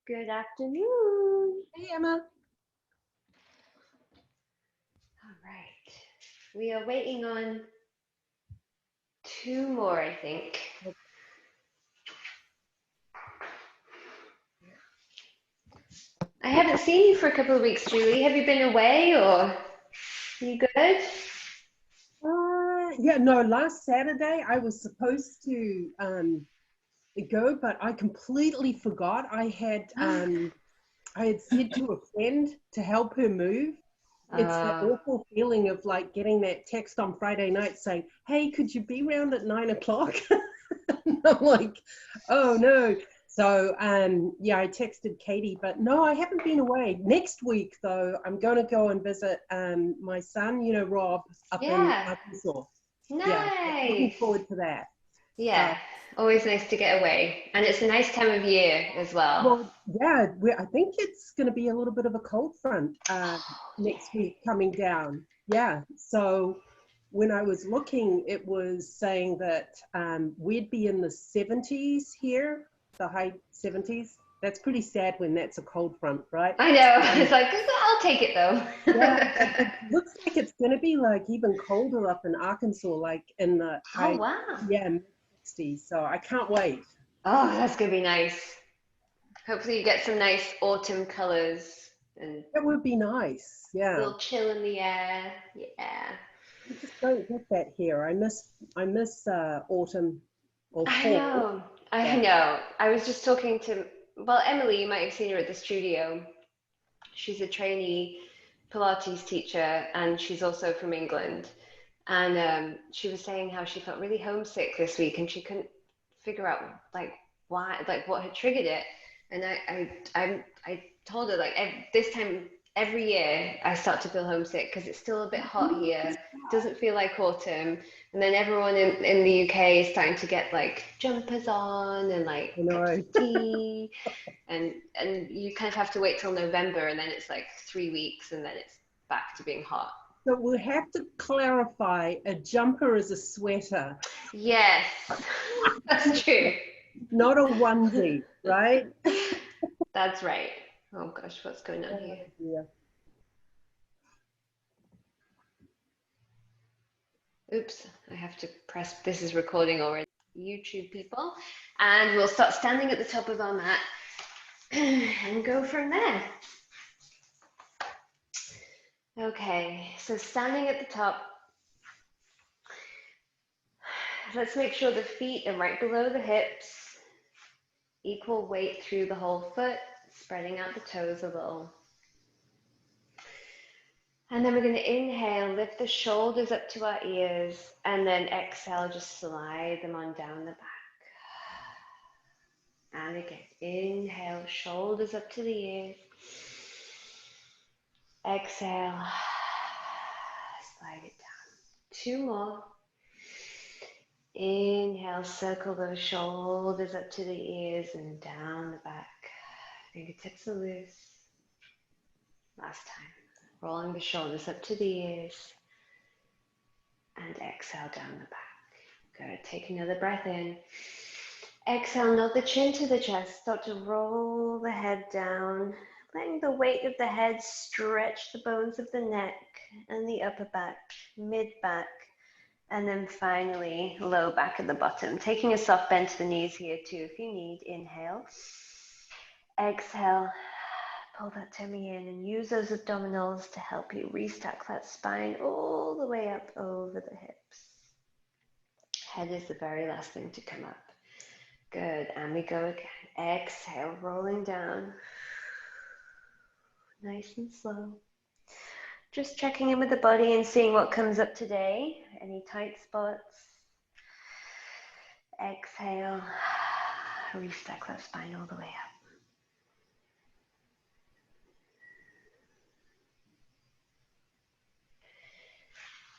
Good afternoon. Hey, Emma. All right. We are waiting on two more, I think. I haven't seen you for a couple of weeks, Julie. Have you been away or are you good? Yeah, no, last Saturday I was supposed to go, but I completely forgot. I had said to a friend to help her move. It's that Uh, awful feeling of like getting that text on Friday night saying, "Hey, could you be around at 9 o'clock?" I'm like, "Oh no." So yeah, I texted Katie, but no, I haven't been away. Next week though, I'm going to go and visit my son, Rob, up in yeah, Arkansas. Yeah, so looking nice. forward to that. So, Yeah, always nice to get away. And it's a nice time of year as well. well, yeah, I think it's going to be a little bit of a cold front Oh, next yeah. week coming down. Yeah, so when I was looking, it was saying that we'd be in the 70s here, the high 70s. That's pretty sad when that's a cold front, right? I know. Um, It's like, I'll take it though. yeah, but it looks like it's going to be like even colder up in Arkansas, like in the Oh, high, wow. yeah, mid 60s. So I can't wait. Oh, that's gonna be nice. Hopefully you get some nice autumn colors and That would be nice. a Yeah. little chill in the air. Yeah. We just don't get that here. I miss autumn or I fall. know. I Yeah. know. I was just talking to, well, Emily, you might have seen her at the studio. She's a trainee Pilates teacher and she's also from England. And she was saying how she felt really homesick this week and she couldn't figure out like why, like what had triggered it. And I told her like this time every year I start to feel homesick because it's still a bit hot here. Doesn't feel like autumn. And then everyone in the UK is starting to get like jumpers on and like I cups know. of tea. And you kind of have to wait till November and then it's like 3 weeks and then it's back to being hot. So we'll have to clarify a jumper is a sweater, Yes, that's true. not a onesie, right? That's right. Oh gosh, what's going on here? Oh dear. Oops, I have to press, this is recording already. YouTube people. And we'll start standing at the top of our mat and go from there. Okay, so standing at the top, let's make sure the feet are right below the hips, equal weight through the whole foot, spreading out the toes a little. And then we're going to inhale, lift the shoulders up to our ears, and then exhale, just slide them on down the back. And again, inhale, shoulders up to the ears. Exhale, slide it down. Two more. Inhale, circle those shoulders up to the ears and down the back. Fingertips are loose. Last time. Rolling the shoulders up to the ears. And exhale down the back. Good. Take another breath in. Exhale, nod the chin to the chest. Start to roll the head down, letting the weight of the head stretch the bones of the neck and the upper back, mid back, and then finally low back at the bottom. Taking a soft bend to the knees here too if you need. Inhale. Exhale. Pull that tummy in and use those abdominals to help you restack that spine all the way up over the hips. Head is the very last thing to come up. Good, and we go again. Exhale, rolling down. Nice and slow. Just checking in with the body and seeing what comes up today. Any tight spots. Exhale. Restack that spine all the way up.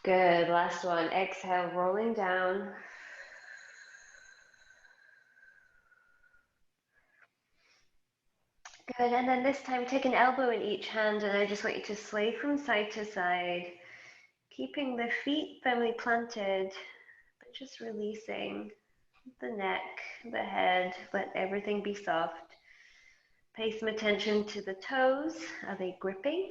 Good, last one. Exhale, rolling down. Good, and then this time take an elbow in each hand and I just want you to sway from side to side, keeping the feet firmly planted, but just releasing the neck, the head, let everything be soft. Pay some attention to the toes. Are they gripping?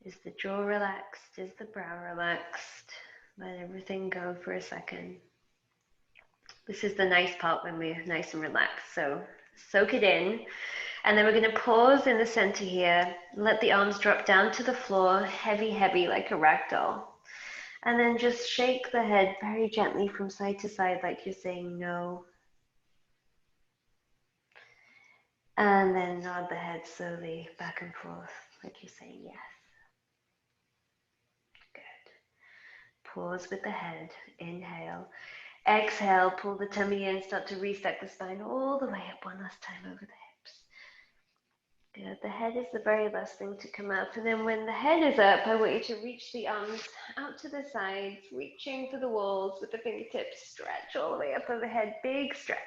Is the jaw relaxed? Is the brow relaxed? Let everything go for a second. This is the nice part when we're nice and relaxed. So soak it in. And then we're going to pause in the center here. Let the arms drop down to the floor, heavy, heavy, like a rag doll. And then just shake the head very gently from side to side, like you're saying no. And then nod the head slowly back and forth, like you're saying yes. Good. Pause with the head. Inhale. Exhale, pull the tummy in, start to restack the spine all the way up one last time over the hips. Good. The head is the very last thing to come up. And then when the head is up, I want you to reach the arms out to the sides, reaching for the walls with the fingertips. Stretch all the way up overhead. Big stretch.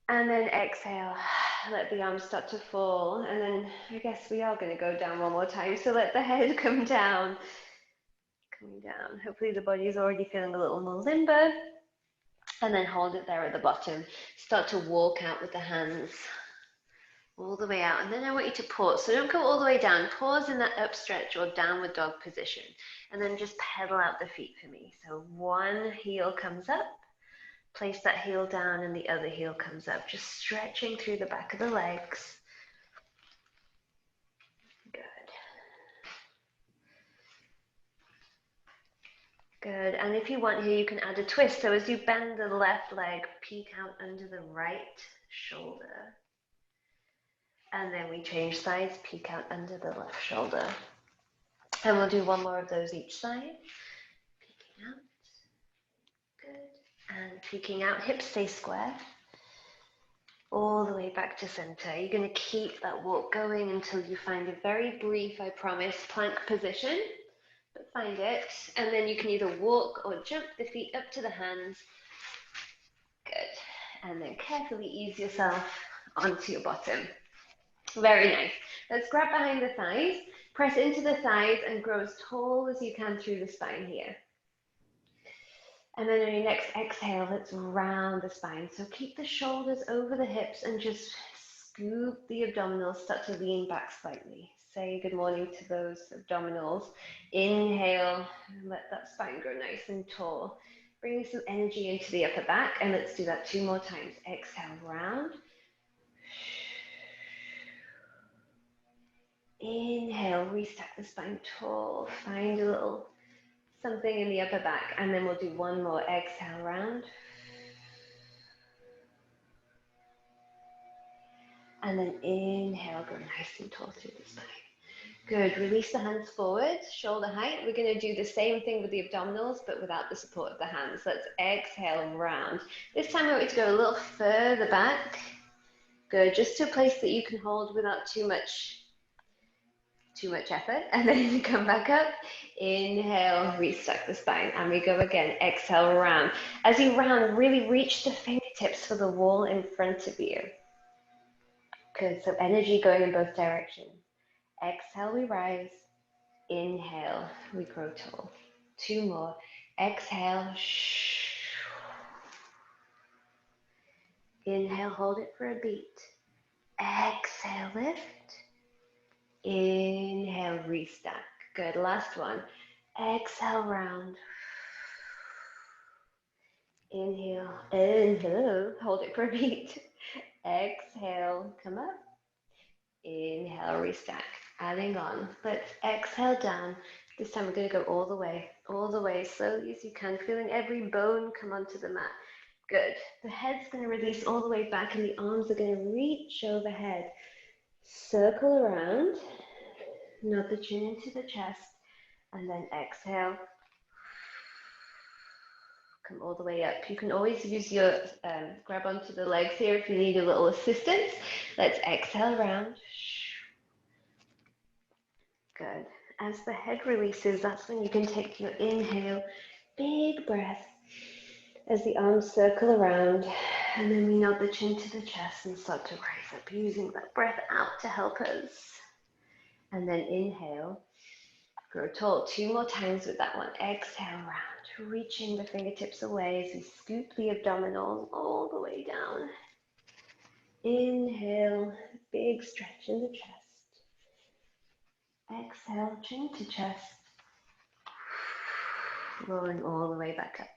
And then exhale. Let the arms start to fall. And then I guess we are going to go down one more time. So let the head come down. Coming down. Hopefully the body is already feeling a little more limber. And then hold it there at the bottom. Start to walk out with the hands all the way out. And then I want you to pause. So don't go all the way down. Pause in that up stretch or downward dog position. And then just pedal out the feet for me. So one heel comes up. Place that heel down and the other heel comes up. Just stretching through the back of the legs. Good. Good. And if you want here, you can add a twist. So as you bend the left leg, peek out under the right shoulder. And then we change sides, peek out under the left shoulder. And we'll do one more of those each side. Peeking out. Good. And peeking out, hips stay square. All the way back to center. You're going to keep that walk going until you find a very brief, I promise, plank position. But find it. And then you can either walk or jump the feet up to the hands. Good. And then carefully ease yourself onto your bottom. Very nice. Let's grab behind the thighs, press into the thighs and grow as tall as you can through the spine here. And then on your next exhale, let's round the spine. So keep the shoulders over the hips and just scoop the abdominals, start to lean back slightly. Say good morning to those abdominals. Inhale, let that spine grow nice and tall. Bring some energy into the upper back and let's do that 2 more times. Exhale, round. Inhale, restack the spine tall. Find a little something in the upper back. And then we'll do one more. Exhale, round. And then inhale, go nice and tall through the spine. Good. Release the hands forward, shoulder height. We're going to do the same thing with the abdominals, but without the support of the hands. Let's exhale, round. This time I want you to go a little further back. Good. Just to a place that you can hold without too much effort, and then you come back up. Inhale, restack the spine, and we go again. Exhale, round. As you round, really reach the fingertips for the wall in front of you. Good, so energy going in both directions. Exhale, we rise. Inhale, we grow tall. 2 more. Exhale. Inhale, hold it for a beat. Exhale, lift. Inhale, restack. Good, last one. Exhale, round. Inhale, inhale, hold it for a beat. Exhale, come up. Inhale, restack. Adding on. Let's exhale down. This time we're going to go all the way, slowly as you can, feeling every bone come onto the mat. Good. The head's going to release all the way back and the arms are going to reach overhead. Circle around, nod the chin into the chest, and then exhale. Come all the way up. You can always use your, grab onto the legs here if you need a little assistance. Let's exhale round. Good. As the head releases, that's when you can take your inhale, big breath, as the arms circle around, and then we nod the chin to the chest and start to rise up, using that breath out to help us. And then inhale, grow tall. 2 more times with that one. Exhale, round. reaching the fingertips away as we scoop the abdominals all the way down. Inhale, big stretch in the chest. Exhale, chin to chest. Rolling all the way back up.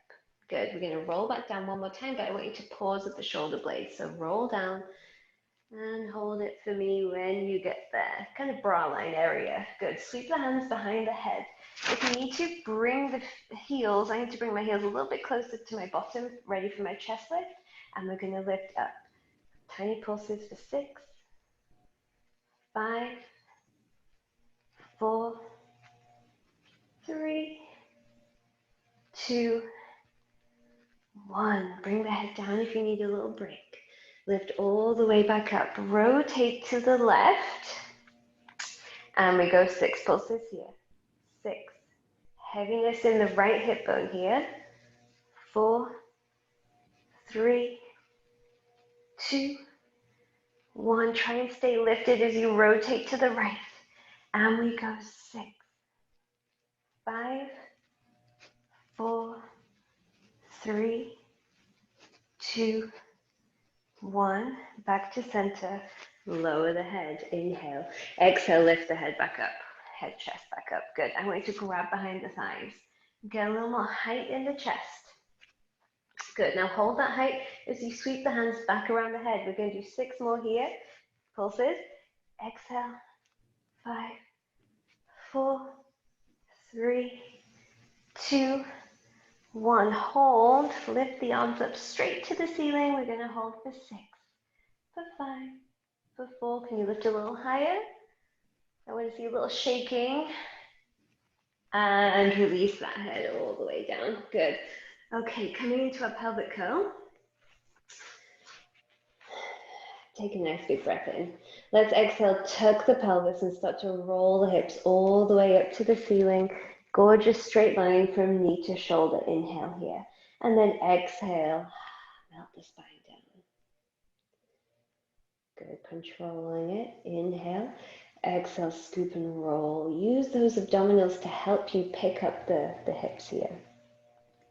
Good. We're going to roll back down one more time, but I want you to pause at the shoulder blades. So roll down and hold it for me when you get there. Kind of bra line area. Good. Sweep the hands behind the head. If you need to, bring the heels. I need to bring my heels a little bit closer to my bottom, ready for my chest lift. And we're going to lift up. Tiny pulses for 6, 5, 4, 3, 2, 1. Bring the head down if you need a little break. Lift all the way back up. Rotate to the left. And we go 6 pulses here. 6. Heaviness in the right hip bone here. 4, 3, 2, 1. Try and stay lifted as you rotate to the right. And we go 6, 5, 4, 3, 2, 1. Back to center. Lower the head. Inhale. Exhale, lift the head back up. Head, chest back up. Good. I want you to grab behind the thighs. Get a little more height in the chest. Good. Now hold that height as you sweep the hands back around the head. We're going to do 6 more here. Pulses. Exhale. 5, 4, 3, 2, 1. Hold. Lift the arms up straight to the ceiling. We're going to hold for 6, for 5, for 4. Can you lift a little higher? I want to see a little shaking. And release that head all the way down. Good. Okay, coming into a pelvic curl. Take a nice big breath in. Let's exhale, tuck the pelvis and start to roll the hips all the way up to the ceiling. Gorgeous straight line from knee to shoulder. Inhale here. And then exhale, melt the spine down. Good, controlling it. Inhale. Exhale, scoop and roll. Use those abdominals to help you pick up the hips here.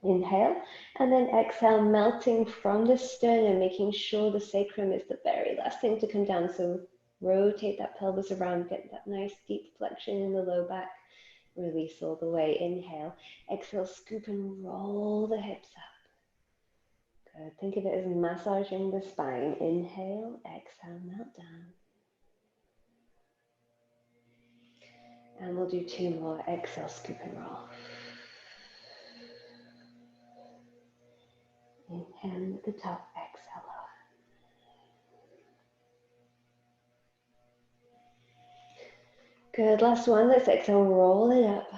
Inhale, and then exhale, melting from the sternum, making sure the sacrum is the very last thing to come down. So rotate that pelvis around, get that nice deep flexion in the low back. Release all the way. Inhale, exhale, scoop and roll the hips up. Good. Think of it as massaging the spine. Inhale, exhale, melt down. And we'll do 2 more. Exhale, scoop and roll. Inhale at the top, exhale lower. Good, last one. Let's exhale, roll it up.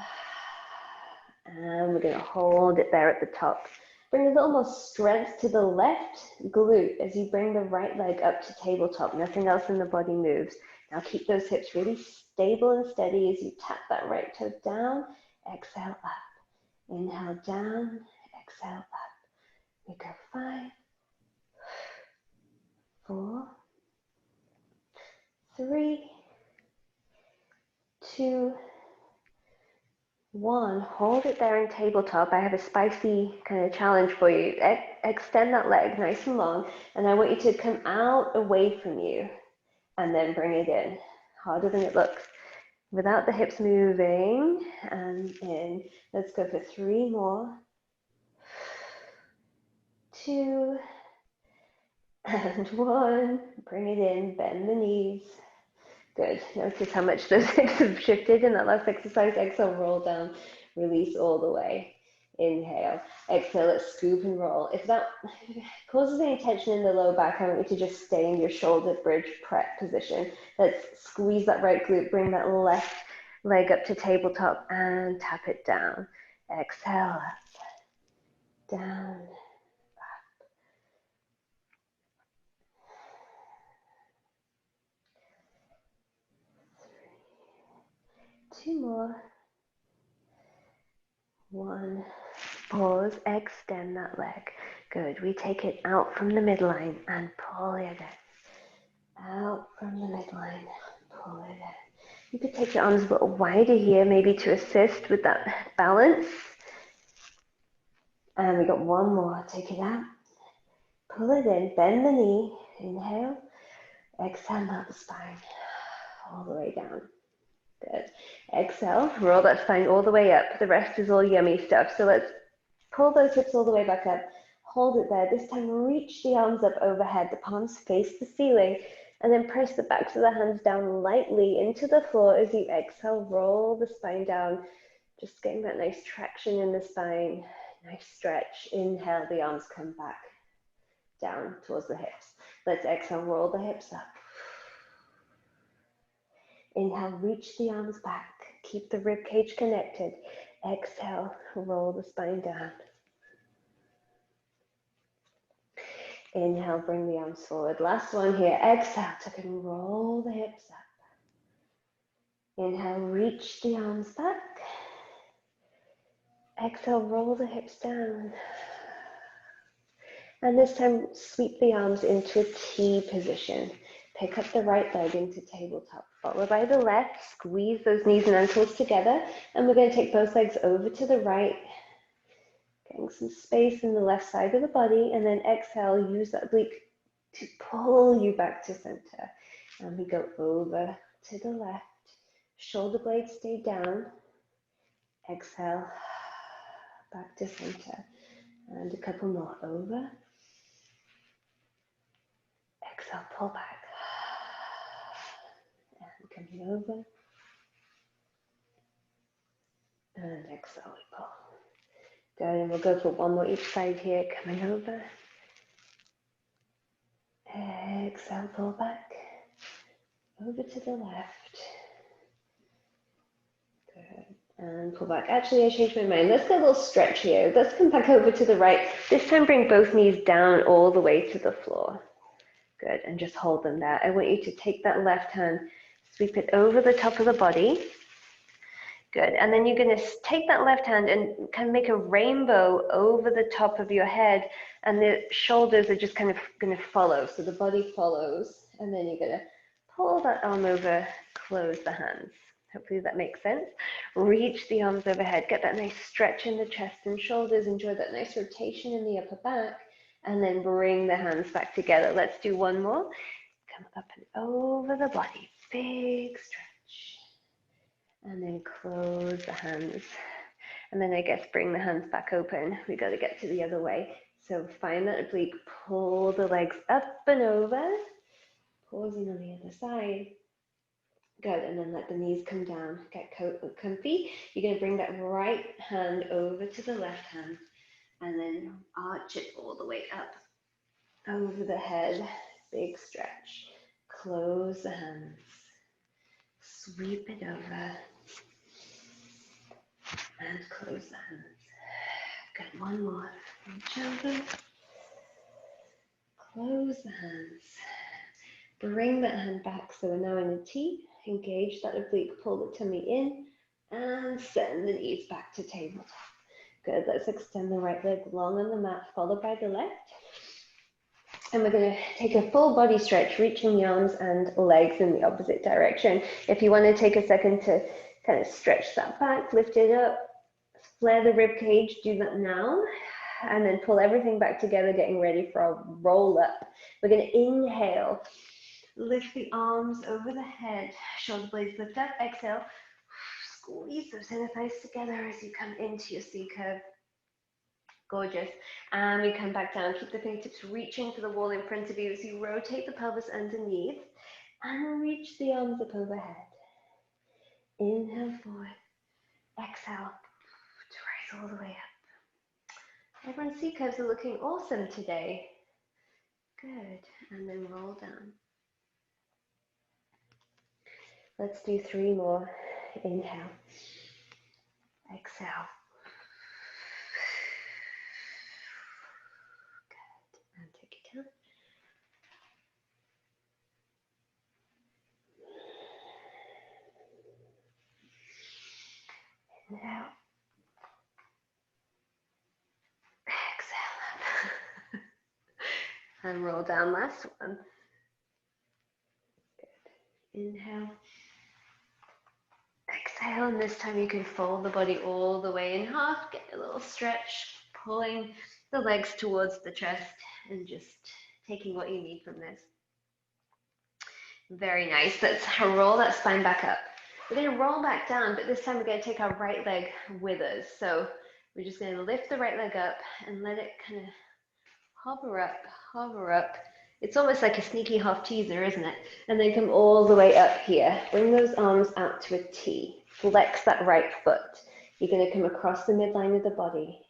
And we're going to hold it there at the top. Bring a little more strength to the left glute as you bring the right leg up to tabletop. Nothing else in the body moves. Now keep those hips really stable and steady as you tap that right toe down. Exhale up. Inhale down. Exhale up. We go 5, 4, 3, 2, 1. Hold it there in tabletop. I have a spicy kind of challenge for you. Extend that leg nice and long, and I want you to come out away from you and then bring it in. Harder than it looks. Without the hips moving, and in. Let's go for 3 more. 2, and 1. Bring it in, bend the knees. Good. Notice how much those hips have shifted in that last exercise. Exhale, roll down, release all the way. Inhale. Exhale, let's scoop and roll. If that causes any tension in the low back, I want you to just stay in your shoulder bridge prep position. Let's squeeze that right glute, bring that left leg up to tabletop and tap it down. Exhale, up, down, up. 2 more. 1. Pause, extend that leg. Good. We take it out from the midline and pull it in. Out from the midline, pull it in. You could take your arms a little wider here, maybe to assist with that balance. And we got one more. Take it out. Pull it in. Bend the knee. Inhale. Exhale, melt the spine. All the way down. Good. Exhale. Roll that spine all the way up. The rest is all yummy stuff. So let's pull those hips all the way back up. Hold it there. This time reach the arms up overhead. The palms face the ceiling. And then press the backs of the hands down lightly into the floor as you exhale. Roll the spine down. Just getting that nice traction in the spine. Nice stretch. Inhale, the arms come back down towards the hips. Let's exhale, roll the hips up. Inhale, reach the arms back. Keep the rib cage connected. Exhale, roll the spine down. Inhale, bring the arms forward. Last one here. Exhale, tuck and roll the hips up. Inhale, reach the arms back. Exhale, roll the hips down. And this time, sweep the arms into a T position. Pick up the right leg into tabletop, followed by the left. Squeeze those knees and ankles together. And we're going to take both legs over to the right, getting some space in the left side of the body. And then exhale, use that oblique to pull you back to center. And we go over to the left. Shoulder blades stay down. Exhale, back to center. And a couple more over. Exhale, pull back. And coming over. And exhale, we pull. Good, and we'll go for one more each side here. Coming over. Exhale, pull back. Over to the left. Good. And pull back. Actually, I changed my mind. Let's get a little stretch here. Let's come back over to the right. This time, bring both knees down all the way to the floor. Good, and just hold them there. I want you to take that left hand, sweep it over the top of the body. Good, and then you're going to take that left hand and kind of make a rainbow over the top of your head, and the shoulders are just kind of going to follow. So the body follows, and then you're going to pull that arm over, close the hands. Hopefully that makes sense. Reach the arms overhead, get that nice stretch in the chest and shoulders, enjoy that nice rotation in the upper back, and then bring the hands back together. Let's do one more. Come up and over the body, big stretch. And then close the hands. And then I guess bring the hands back open. We got to get to the other way. So find that oblique, pull the legs up and over. Pausing on the other side. Good, and then let the knees come down, get comfy. You're going to bring that right hand over to the left hand. And then arch it all the way up, over the head, big stretch. Close the hands, sweep it over, and close the hands. Good, one more. Reach over, close the hands. Bring that hand back, so we're now in a T. Engage that oblique, pull the tummy in, and send the knees back to tabletop. Good, let's extend the right leg long on the mat, followed by the left. And we're going to take a full body stretch, reaching the arms and legs in the opposite direction. If you want to take a second to kind of stretch that back, lift it up, flare the rib cage, do that now. And then pull everything back together, getting ready for a roll up. We're going to inhale, lift the arms over the head, shoulder blades lift up, exhale. Squeeze those inner thighs together as you come into your C curve. Gorgeous. And we come back down. Keep the fingertips reaching for the wall in front of you as you rotate the pelvis underneath and reach the arms up overhead. Inhale forward. Exhale to rise all the way up. Everyone's C curves are looking awesome today. Good. And then roll down. Let's do 3 more. Inhale. Exhale. Good. And take it down. Inhale. Exhale up. And roll down, last one. Good. Inhale. Exhale, and this time you can fold the body all the way in half, get a little stretch, pulling the legs towards the chest and just taking what you need from this. Very nice. Let's roll that spine back up. We're going to roll back down, but this time we're going to take our right leg with us. So we're just going to lift the right leg up and let it kind of hover up, hover up. It's almost like a sneaky half teaser, isn't it? And then come all the way up here. Bring those arms out to a T. Flex that right foot. You're going to come across the midline of the body.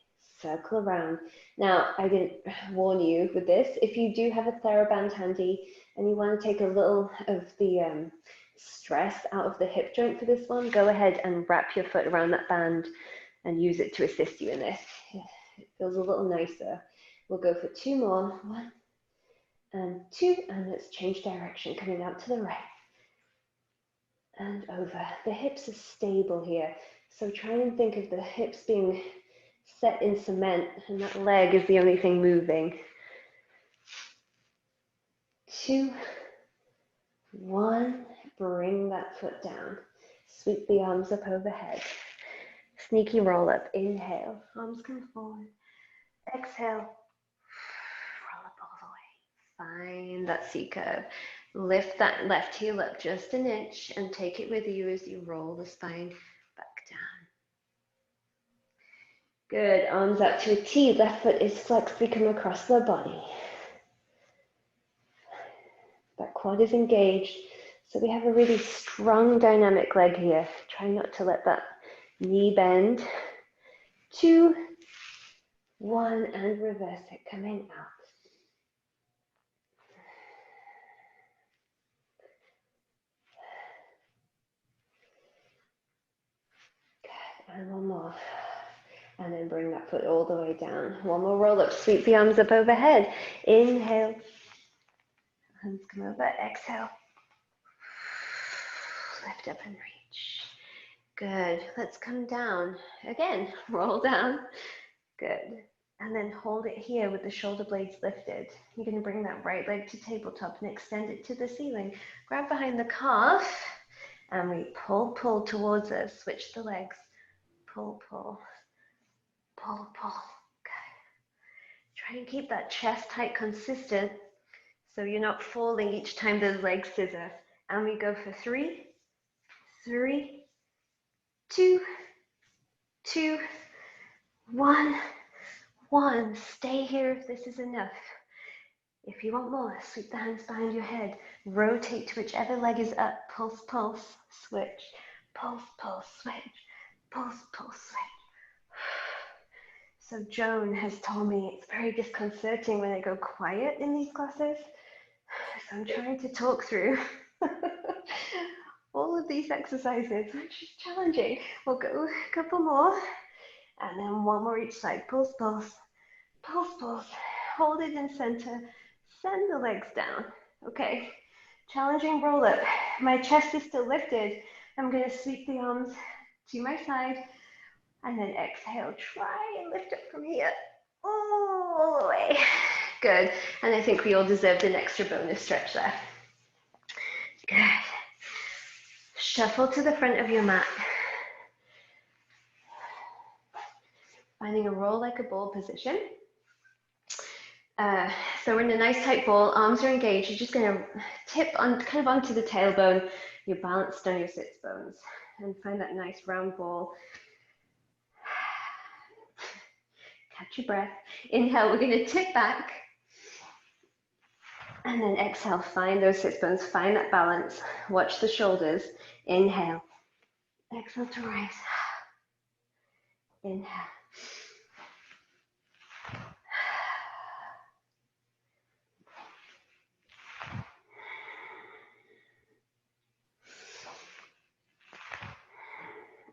Circle around. Now, I didn't warn you with this. If you do have a TheraBand handy and you want to take a little of the stress out of the hip joint for this one, go ahead and wrap your foot around that band and use it to assist you in this. It feels a little nicer. We'll go for 2 more. 1 and 2, and let's change direction, coming out to the right and over. The hips are stable here, so try and think of the hips being set in cement, and that leg is the only thing moving. 2, 1, bring that foot down. Sweep the arms up overhead. Sneaky roll up, inhale, arms come forward. Exhale, roll up all the way. Find that C curve. Lift that left heel up just an inch and take it with you as you roll the spine back down. Good, arms up to a T, left foot is flexed, we come across the body. That quad is engaged, so we have a really strong dynamic leg here. Try not to let that knee bend. 2, 1, and reverse it, coming out. Good, and 1 more. And then bring that foot all the way down. 1 more roll up, sweep the arms up overhead. Inhale, hands come over, exhale. Lift up and reach. Good, let's come down. Again, roll down. Good, and then hold it here with the shoulder blades lifted. You're gonna bring that right leg to tabletop and extend it to the ceiling. Grab behind the calf, and we pull, pull towards us. Switch the legs. Pull, pull. Pull, pull. Good. Try and keep that chest height consistent so you're not falling each time the legs scissor. And we go for 3, 3, 2, 2, 1, 1. Stay here if this is enough. If you want more, sweep the hands behind your head. Rotate to whichever leg is up. Pulse, pulse, switch. Pulse, pulse, switch. Pulse, pulse, switch. So Joan has told me it's very disconcerting when I go quiet in these classes. So I'm trying to talk through all of these exercises, which is challenging. We'll go a couple more, and then 1 more each side. Pulse, pulse, pulse, pulse. Hold it in center. Send the legs down. Okay, challenging roll up. My chest is still lifted. I'm going to sweep the arms to my side. And then exhale, try and lift up from here, all the way. Good, and I think we all deserved an extra bonus stretch there. Good. Shuffle to the front of your mat. Finding a roll like a ball position. So we're in a nice tight ball, arms are engaged. You're just gonna tip on, kind of onto the tailbone. You're balanced on your sits bones. And find that nice round ball. Catch your breath. Inhale, we're going to tip back. And then exhale, find those sits bones, find that balance. Watch the shoulders. Inhale. Exhale to rise. Inhale.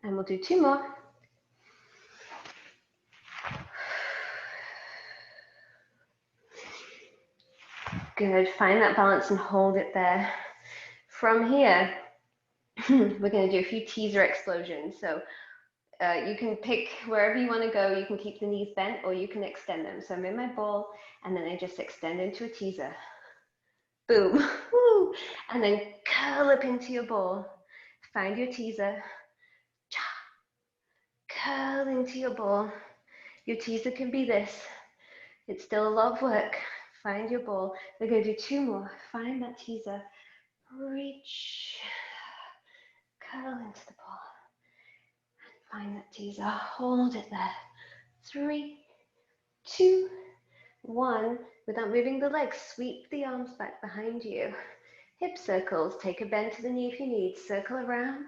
And we'll do 2 more. Good, find that balance and hold it there. From here, we're going to do a few teaser explosions. So you can pick wherever you want to go. You can keep the knees bent or you can extend them. So I'm in my ball and then I just extend into a teaser. Boom. Woo. And then curl up into your ball. Find your teaser. Curl into your ball. Your teaser can be this. It's still a lot of work. Find your ball. We're going to do 2 more. Find that teaser. Reach. Curl into the ball. Find that teaser. Hold it there. 3, 2, 1. Without moving the legs, sweep the arms back behind you. Hip circles. Take a bend to the knee if you need. Circle around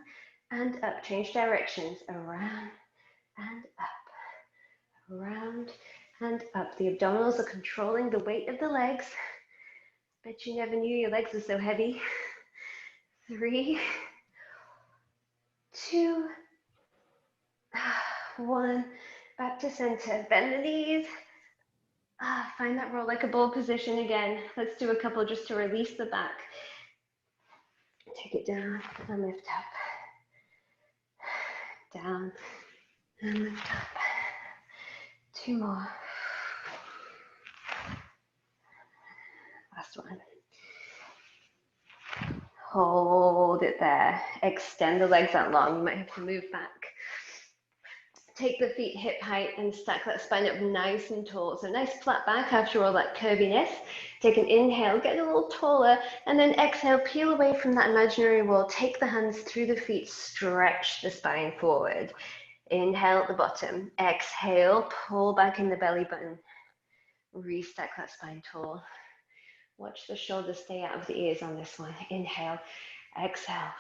and up. Change directions. Around and up. Around and up. The abdominals are controlling the weight of the legs. Bet you never knew your legs were so heavy. 3, 2, 1. Back to center. Bend the knees. Find that roll like a ball position again. Let's do a couple just to release the back. Take it down and lift up. Down and lift up. 2 more. Last one. Hold it there. Extend the legs out long. You might have to move back. Take the feet hip height and stack that spine up nice and tall. So nice flat back after all that curviness. Take an inhale, get a little taller, and then exhale, peel away from that imaginary wall. Take the hands through the feet, stretch the spine forward. Inhale at the bottom. Exhale, pull back in the belly button. Restack that spine tall. Watch the shoulders stay out of the ears on this one. Inhale, exhale.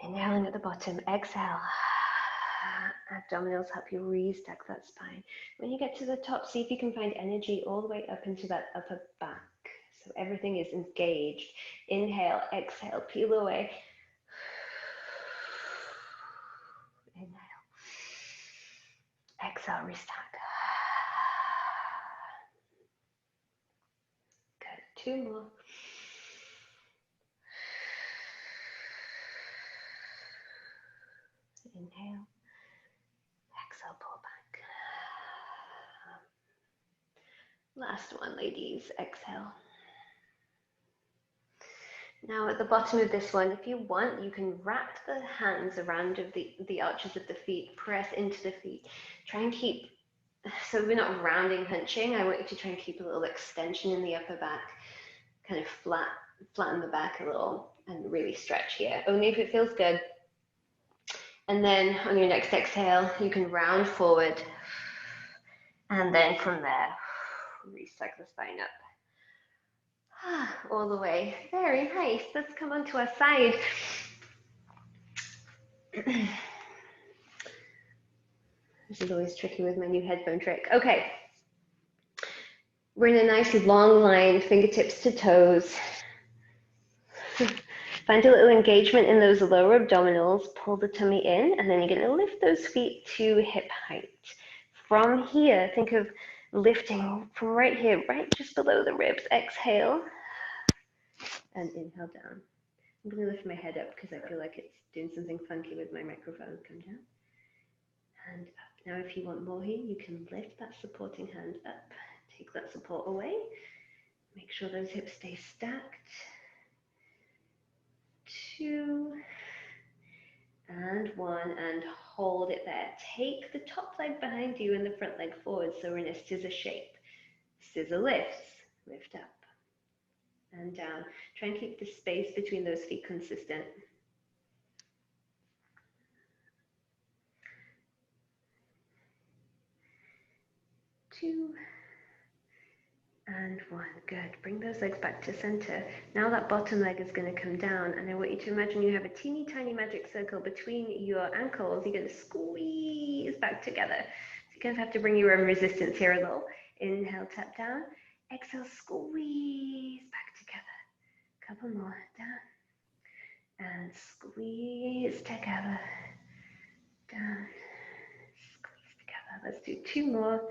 Inhaling at the bottom, exhale. Abdominals help you restack that spine. When you get to the top, see if you can find energy all the way up into that upper back. So everything is engaged. Inhale, exhale, peel away. Inhale. Exhale, restack. Good. 2 more. Inhale, exhale, pull back. Last one, ladies, exhale. Now at the bottom of this one, if you want, you can wrap the hands around of the arches of the feet, press into the feet. Try and keep, so we're not rounding, hunching. I want you to try and keep a little extension in the upper back, kind of flatten the back a little and really stretch here, only if it feels good. And then on your next exhale, you can round forward. And then from there, restack the spine up. All the way. Very nice. Let's come onto our side. This is always tricky with my new headphone trick. Okay. We're in a nice long line, fingertips to toes. Find a little engagement in those lower abdominals. Pull the tummy in, and then you're going to lift those feet to hip height. From here, think of lifting from right here, right just below the ribs. Exhale and inhale down. I'm going to lift my head up because I feel like it's doing something funky with my microphone. Come down and up. Now if you want more here, you can lift that supporting hand up. Take that support away. Make sure those hips stay stacked. 2 and 1, and hold it there. Take the top leg behind you and the front leg forward, so we're in a scissor shape. Scissor lifts, lift up and down. Try and keep the space between those feet consistent. 2 and 1. Good. Bring those legs back to center. Now that bottom leg is going to come down, and I want you to imagine you have a teeny tiny magic circle between your ankles. You're going to squeeze back together. So you're going to have to bring your own resistance here a little. Inhale, tap down. Exhale, squeeze back together. Couple more. Down. And squeeze together. Down. Squeeze together. Let's do 2 more.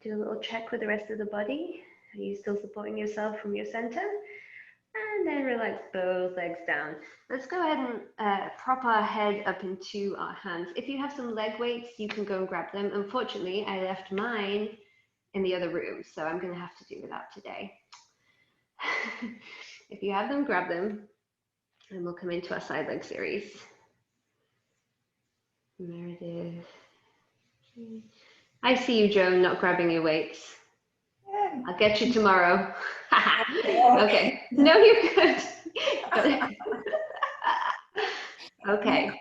Do a little check with the rest of the body. Are you still supporting yourself from your center? And then relax both legs down. Let's go ahead and prop our head up into our hands. If you have some leg weights, you can go and grab them. Unfortunately, I left mine in the other room, so I'm going to have to do without today. If you have them, grab them. And we'll come into our side leg series. Meredith. I see you, Joan, not grabbing your weights. Yeah. I'll get you tomorrow. Okay. No, you're good. Okay.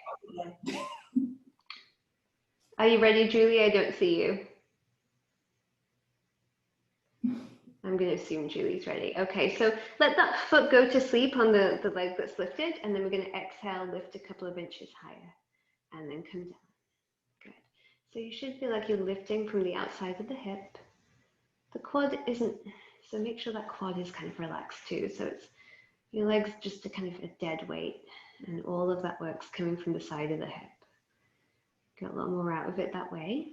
Are you ready, Julie? I don't see you. I'm going to assume Julie's ready. Okay, so let that foot go to sleep on the leg that's lifted, and then we're going to exhale, lift a couple of inches higher, and then come down. Good. So you should feel like you're lifting from the outside of the hip. The quad isn't, so make sure that quad is kind of relaxed too. So it's your legs just a kind of a dead weight, and all of that work's coming from the side of the hip. Get a lot more out of it that way.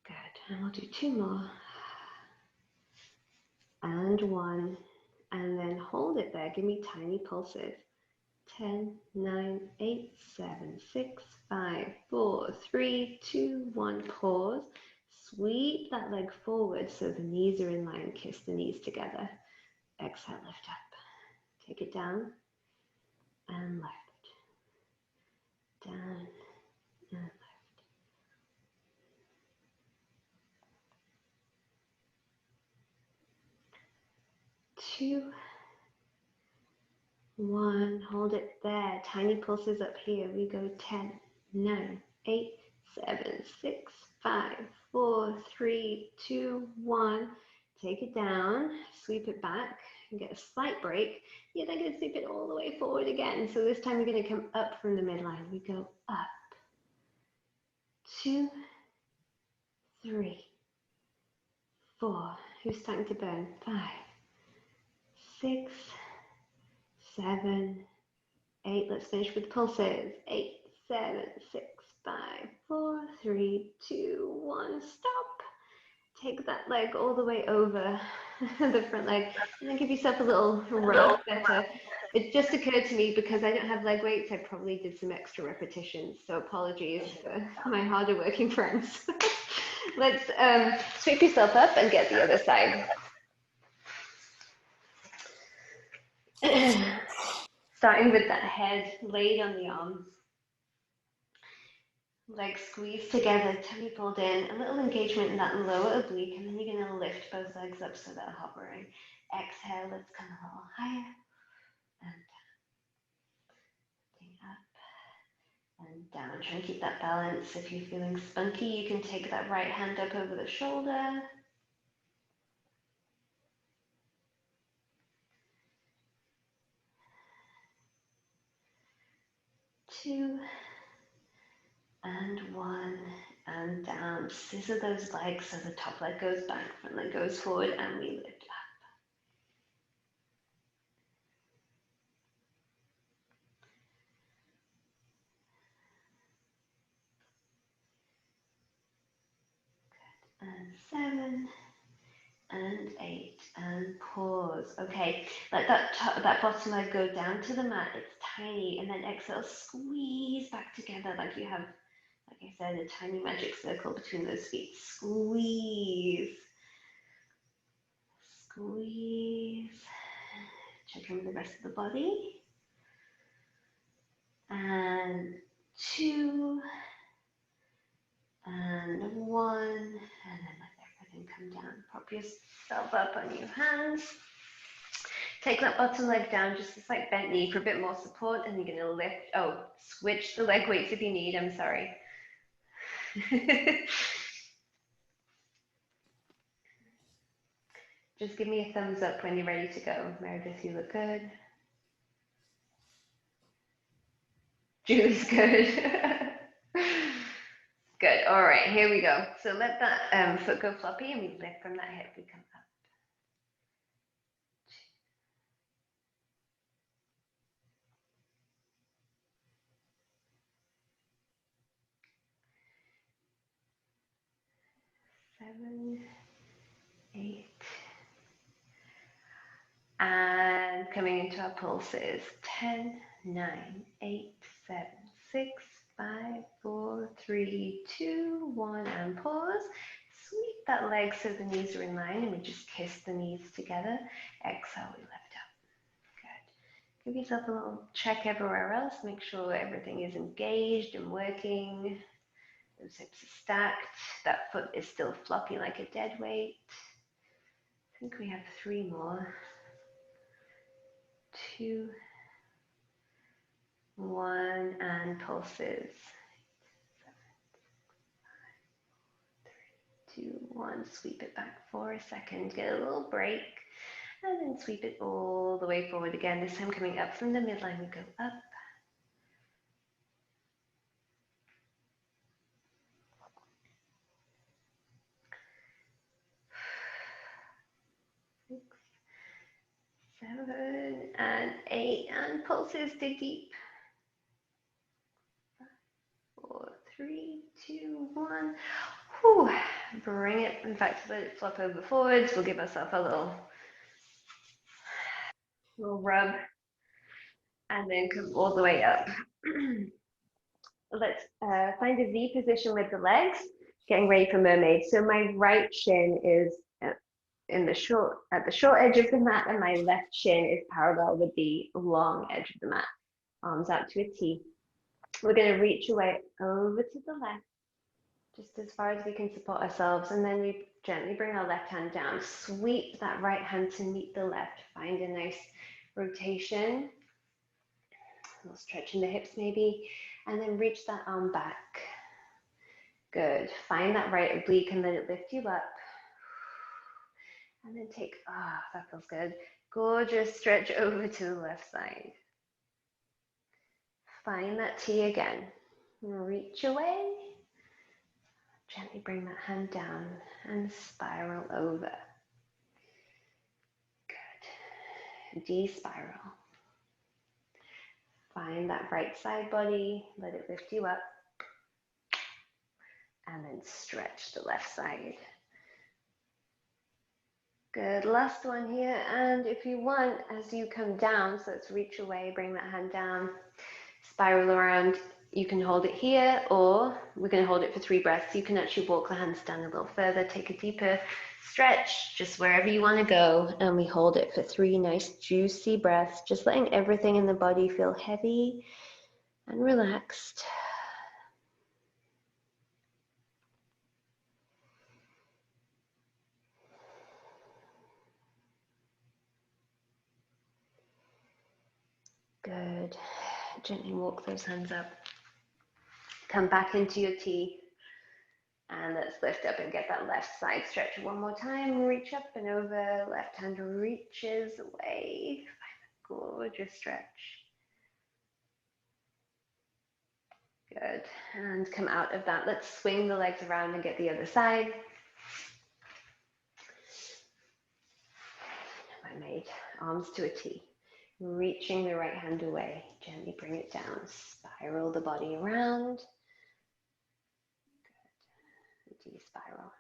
Good, and we'll do 2 more. And 1, and then hold it there. Give me tiny pulses. 10, 9, 8, 7, 6, 5, 4, 3, 2, 1. Pause. Sweep that leg forward so the knees are in line. Kiss the knees together. Exhale, lift up. Take it down and left. Down and left. 2, 1. Hold it there. Tiny pulses up here. We go 10, 9, 8, 7, 6, 5, 4, 3, 2, 1. Take it down, sweep it back, and get a slight break. You're then going to sweep it all the way forward again. So this time we're going to come up from the midline. We go up. 2, 3, 4. Who's starting to burn? 5, 6, 7, 8. Let's finish with pulses. 8, 7, 6, 5, 4, 3, 2, 1. Stop. Take that leg all the way over the front leg, and then give yourself a little rub better. It just occurred to me, because I don't have leg weights, I probably did some extra repetitions, so apologies for my harder working friends. Let's sweep yourself up and get the other side. Starting with that head laid on the arms. Legs squeezed together, tummy pulled in, a little engagement in that lower oblique, and then you're going to lift both legs up so they're hovering. Exhale, let's come a little higher, and up and down. Try and keep that balance. If you're feeling spunky, you can take that right hand up over the shoulder. Two, and 1, and down. Scissor those legs so the top leg goes back, front leg goes forward, and we lift up. Good. And 7, and 8, and pause. Okay, let that bottom leg go down to the mat. It's tiny, and then exhale, squeeze back together like you have, like I said, a tiny magic circle between those feet. Squeeze. Squeeze. Check in with the rest of the body. And 2, and 1, and then let everything come down. Prop yourself up on your hands. Take that bottom leg down, just a slight bent knee for a bit more support, and you're going to lift, switch the leg weights if you need, I'm sorry. Just give me a thumbs up when you're ready to go. Meredith, you look good. Julie's good. Good. All right, here we go. So let that foot go floppy, and we lift from that hip. We come up. 7, 8, and coming into our pulses. 10, 9, 8, 7, 6, 5, 4, 3, 2, 1, and pause. Sweep that leg so the knees are in line, and we just kiss the knees together. Exhale, we lift up. Good. Give yourself a little check everywhere else. Make sure everything is engaged and working. Those hips are stacked. That foot is still floppy like a dead weight. I think we have 3 more. 2, 1, and pulses. 2, 1, sweep it back for a second, get a little break, and then sweep it all the way forward again. This time coming up from the midline, we go up. Six, 7, and 8, and pulses, dig deep. 4, 3, 2, 1. Whew. Bring it, in fact, let it flop over forwards. We'll give ourselves a little rub, and then come all the way up. Let's find a V position with the legs, getting ready for mermaid. So my right shin is at the short edge of the mat, and my left shin is parallel with the long edge of the mat. Arms out to a T. We're going to reach away over to the left, just as far as we can support ourselves, and then we gently bring our left hand down. Sweep that right hand to meet the left. Find a nice rotation. A little stretch in the hips maybe, and then reach that arm back. Good. Find that right oblique and let it lift you up. And then take, that feels good. Gorgeous stretch over to the left side. Find that T again. Reach away. Gently bring that hand down and spiral over. Good. D-spiral. Find that right side body. Let it lift you up. And then stretch the left side. Good, last one here, and if you want, as you come down, so let's reach away, bring that hand down, spiral around, you can hold it here, or we're going to hold it for 3 breaths. You can actually walk the hands down a little further, take a deeper stretch, just wherever you want to go, and we hold it for 3 nice juicy breaths, just letting everything in the body feel heavy and relaxed. Good. Gently walk those hands up. Come back into your T. And let's lift up and get that left side stretch one more time. Reach up and over. Left hand reaches away. Find a gorgeous stretch. Good. And come out of that. Let's swing the legs around and get the other side. I made arms to a T. Reaching the right hand away, gently bring it down, spiral the body around. Good. D-spiral.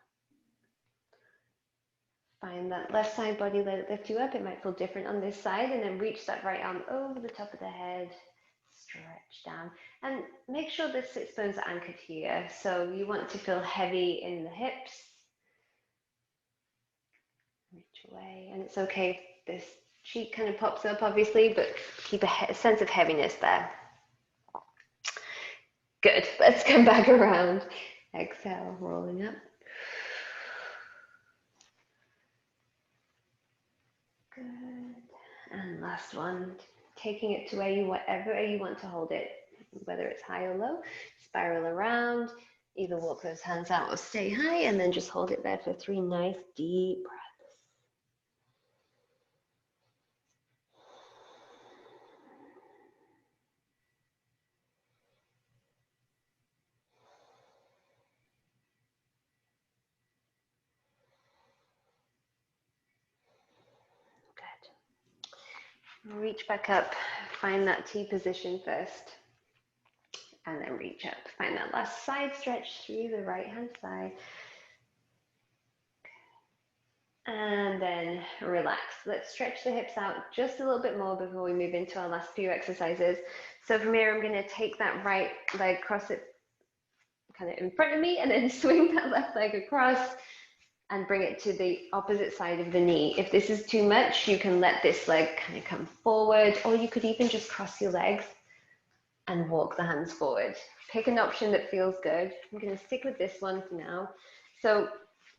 Find that left side body, let it lift you up. It might feel different on this side, and then reach that right arm over the top of the head, stretch down, and make sure the sits bones are anchored here. So you want to feel heavy in the hips. Reach away, and it's okay if this cheek kind of pops up, obviously, but keep a sense of heaviness there. Good. Let's come back around. Exhale, rolling up. Good. And last one, taking it to wherever you want to hold it, whether it's high or low. Spiral around. Either walk those hands out or stay high, and then just hold it there for 3 nice deep breaths. Reach back up, find that T position first, and then reach up. Find that last side stretch through the right hand side. And then relax. Let's stretch the hips out just a little bit more before we move into our last few exercises. So from here, I'm going to take that right leg, cross it kind of in front of me, and then swing that left leg across. and bring it to the opposite side of the knee. If this is too much, you can let this leg kind of come forward, or you could even just cross your legs and walk the hands forward. Pick an option that feels good. I'm going to stick with this one for now. So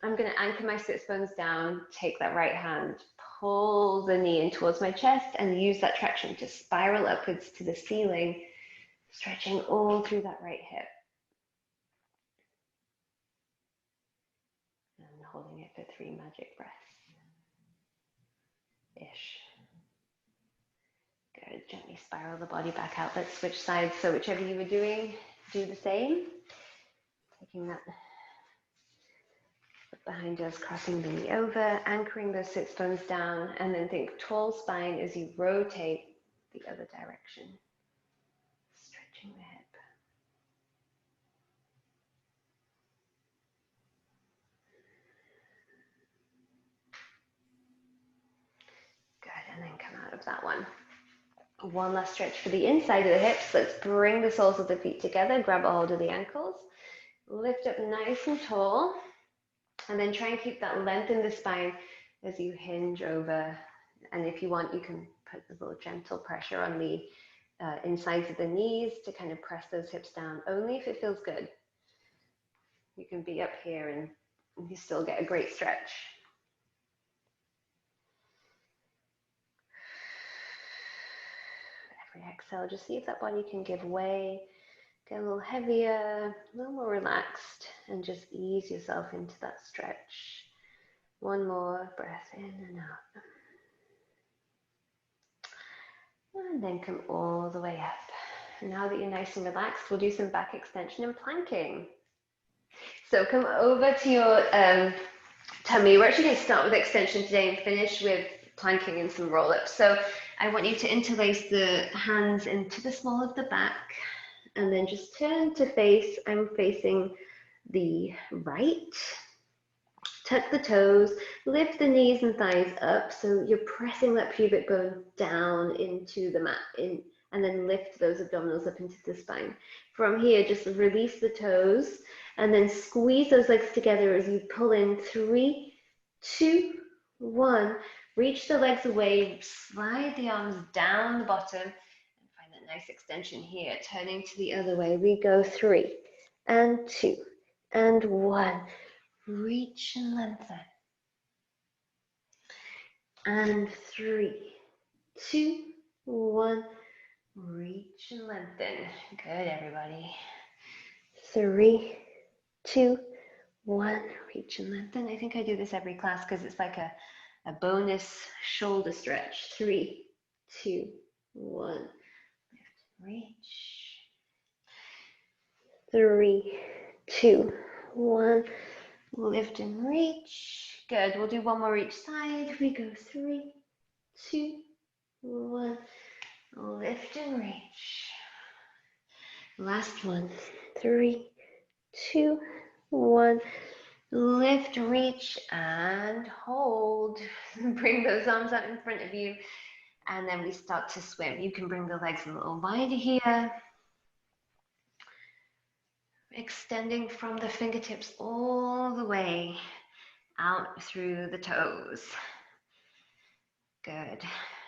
I'm going to anchor my sits bones down, take that right hand, pull the knee in towards my chest, and use that traction to spiral upwards to the ceiling, stretching all through that right hip. And holding it for 3 magic breaths. Ish. Good. Gently spiral the body back out. Let's switch sides. So whichever you were doing, do the same. Taking that foot behind us, crossing the knee over, anchoring those sits bones down, and then think tall spine as you rotate the other direction. Stretching the hip. Good. And then come out of that one. One last stretch for the inside of the hips. Let's bring the soles of the feet together, grab a hold of the ankles, lift up nice and tall, and then try and keep that length in the spine as you hinge over. And if you want, you can put a little gentle pressure on the insides of the knees to kind of press those hips down, only if it feels good. You can be up here and you still get a great stretch. Every exhale, just see if that body can give way, get a little heavier, a little more relaxed, and just ease yourself into that stretch. One more breath in and out. And then come all the way up. Now that you're nice and relaxed, we'll do some back extension and planking. So come over to your tummy. We're actually going to start with extension today and finish with planking and some roll-ups. So I want you to interlace the hands into the small of the back and then just turn to face. I'm facing the right. Tuck the toes, lift the knees and thighs up so you're pressing that pubic bone down into the mat and then lift those abdominals up into the spine. From here, just release the toes and then squeeze those legs together as you pull in. 3, 2, 1. Reach the legs away, slide the arms down the bottom and find that nice extension here. Turning to the other way, we go 3 and 2 and 1. Reach and lengthen. And 3, 2, 1. Reach and lengthen. Good, everybody. 3, 2, 1. Reach and lengthen. I think I do this every class because it's like a bonus shoulder stretch. 3, 2, 1. Lift, reach. 3, 2, 1. Lift and reach. Good. We'll do one more each side. We go 3, 2, 1. Lift and reach. Last one. 3, 2, 1. Lift, reach, and hold. Bring those arms out in front of you. And then we start to swim. You can bring the legs a little wider here. Extending from the fingertips all the way out through the toes. Good.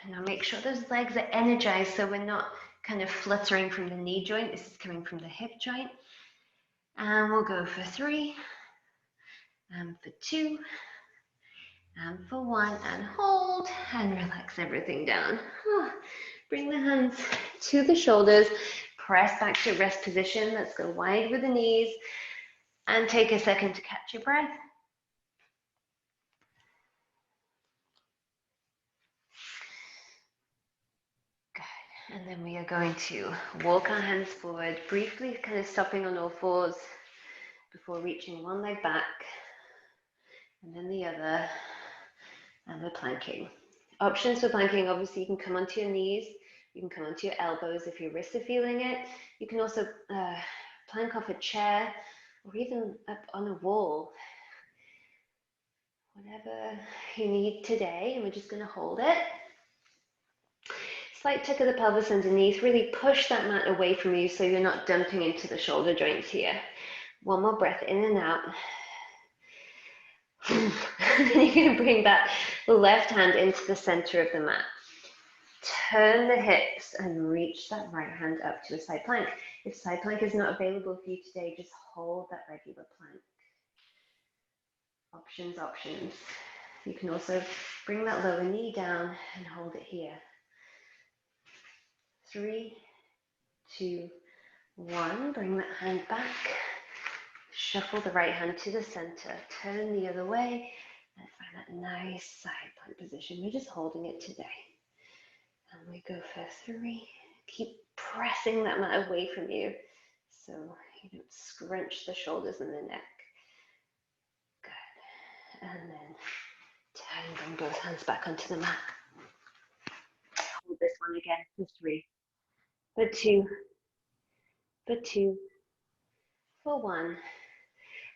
Now make sure those legs are energized so we're not kind of fluttering from the knee joint. This is coming from the hip joint. And we'll go for 3, and for 2, and for 1, and hold, and relax everything down. Bring the hands to the shoulders. Press back to rest position. Let's go wide with the knees and take a second to catch your breath. Good. And then we are going to walk our hands forward, briefly kind of stopping on all fours before reaching one leg back and then the other, and we're planking. Options for planking, obviously you can come onto your knees. You can come onto your elbows if your wrists are feeling it. You can also plank off a chair or even up on a wall. Whatever you need today, and we're just going to hold it. Slight tuck of the pelvis underneath. Really push that mat away from you so you're not dumping into the shoulder joints here. One more breath in and out. Then you're going to bring that left hand into the center of the mat. Turn the hips and reach that right hand up to a side plank. If side plank is not available for you today, just hold that regular plank. Options, options. You can also bring that lower knee down and hold it here. 3, 2, 1. Bring that hand back. Shuffle the right hand to the center. Turn the other way and find that nice side plank position. We're just holding it today. And we go for 3. Keep pressing that mat away from you so you don't scrunch the shoulders and the neck. Good. And then turn, bring both hands back onto the mat. Hold this one again for 3, for 2, for 2, for 1.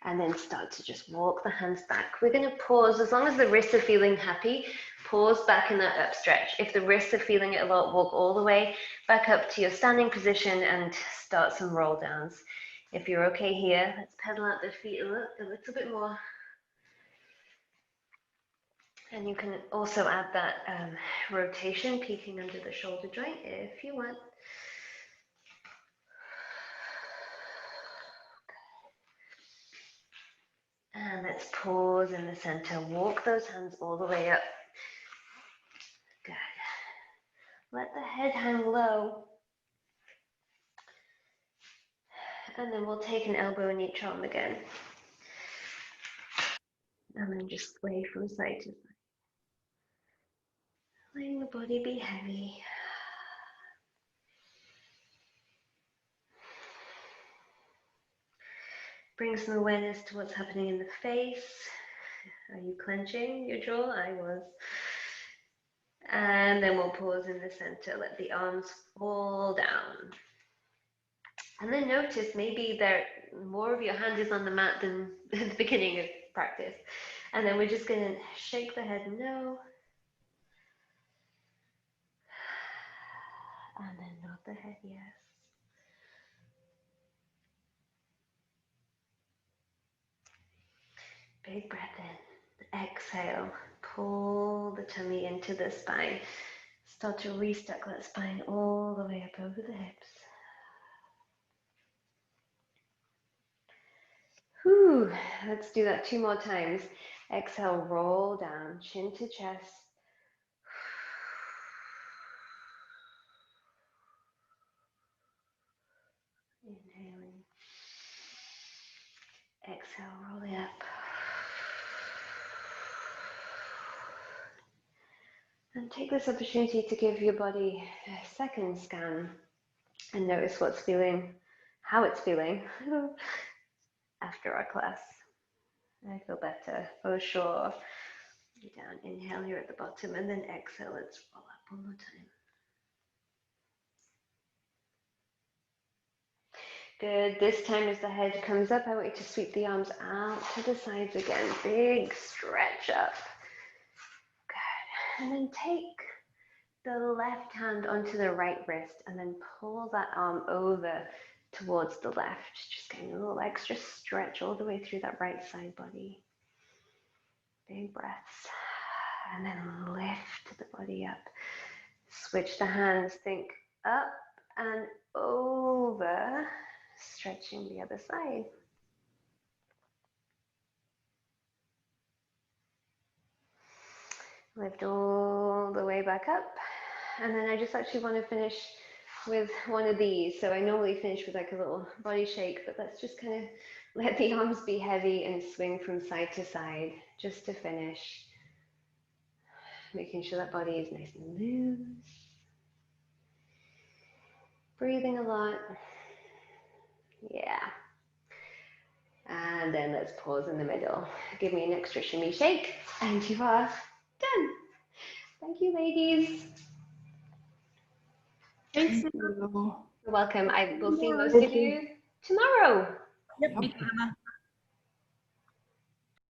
And then start to just walk the hands back. We're going to pause as long as the wrists are feeling happy. Pause back in that up stretch. If the wrists are feeling it a lot, walk all the way back up to your standing position and start some roll downs. If you're okay here, let's pedal out the feet a little bit more. And you can also add that rotation, peeking under the shoulder joint if you want. And let's pause in the center. Walk those hands all the way up. Good. Let the head hang low. And then we'll take an elbow in each arm again. And then just sway from side to side. Letting the body be heavy. Bring some awareness to what's happening in the face. Are you clenching your jaw? I was. And then we'll pause in the center. Let the arms fall down. And then notice maybe more of your hand is on the mat than at the beginning of practice. And then we're just going to shake the head no. And then nod the head yes. Big breath in. Exhale. Pull the tummy into the spine. Start to restuck that spine all the way up over the hips. Whew. Let's do that 2 more times. Exhale, roll down, chin to chest. Inhaling. Exhale, roll it up. And take this opportunity to give your body a second scan and notice how it's feeling after our class. I feel better, for sure. Down, inhale here at the bottom, and then exhale, let's roll up one more time. Good, this time as the head comes up, I want you to sweep the arms out to the sides again. Big stretch up. Good, and then take the left hand onto the right wrist and then pull that arm over towards the left. Just getting a little extra stretch all the way through that right side body. Big breaths. And then lift the body up. Switch the hands, think up and over, stretching the other side. Lift all the way back up. And then I just actually want to finish with one of these. So I normally finish with like a little body shake, but let's just kind of let the arms be heavy and swing from side to side just to finish. Making sure that body is nice and loose. Breathing a lot. Yeah. And then let's pause in the middle. Give me an extra shimmy shake, and you are done. Thank you, ladies. Thanks. You're welcome. I will see most of you tomorrow. Yep.